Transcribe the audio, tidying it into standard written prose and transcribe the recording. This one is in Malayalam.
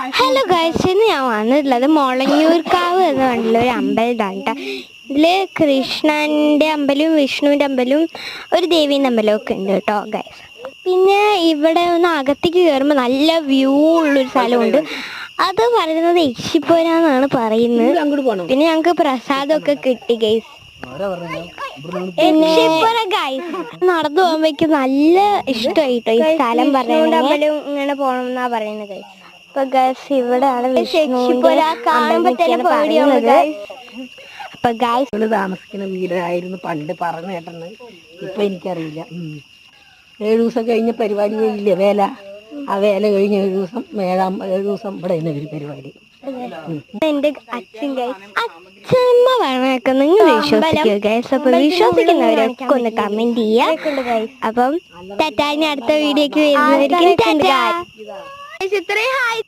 ഹലോ ഗൈസ്, ഇന്ന് ഞാൻ വന്നിട്ടുള്ളത് മുളഞ്ഞൂർക്കാവ് എന്ന് പറഞ്ഞിട്ടുള്ള ഒരു അമ്പലത്താണ് കേട്ടോ. ഇതില് കൃഷ്ണന്റെ അമ്പലവും വിഷ്ണുവിന്റെ അമ്പലവും ഒരു ദേവീന്റെ അമ്പലവും ഒക്കെ ഉണ്ട് കേട്ടോ ഗൈസ്. പിന്നെ ഇവിടെ ഒന്ന് അകത്തേക്ക് കയറുമ്പോൾ നല്ല വ്യൂ ഉള്ളൊരു സ്ഥലമുണ്ട്. അത് പറയുന്നത് യക്ഷിപ്പുരാന്നാണ് പറയുന്നത്. പിന്നെ ഞങ്ങൾക്ക് പ്രസാദമൊക്കെ കിട്ടി ഗൈസ്. നടന്നു പോകുമ്പോഴേക്ക് നല്ല ഇഷ്ടമായിട്ടോ ഈ സ്ഥലം. പറയുന്നത് അമ്പലം ഇങ്ങനെ പോകണം എന്നാ പറയുന്നത് ഗൈസ്. അപ്പൊ ഗൈസ് ഇവിടെയാണ് താമസിക്കുന്ന വീടായിരുന്നു പണ്ട് പറഞ്ഞു കേട്ടെന്ന്. ഇപ്പൊ എനിക്കറിയില്ല. 7 ദിവസം കഴിഞ്ഞ പരിപാടി ഇല്ലേ വേല, ആ വേല കഴിഞ്ഞ 7 ദിവസം 7 ദിവസം ഇവിടെ ഒരു പരിപാടി. എന്റെ അച്ഛൻ ഗൈസ്, അച്ഛമ്മ പറഞ്ഞൊക്കെ നിങ്ങൾ വിശ്വസിക്കുക ഗൈസ്. അപ്പൊ വിശ്വസിക്കുന്നവരൊക്കെ ഒന്ന് കമന്റ് ചെയ്യാ. അപ്പം ടാറ്റാ, ഇനി അടുത്ത വീഡിയോക്ക് വരുന്നവരിക്കും ടാറ്റാ. ഇത്രയും ഹായ്.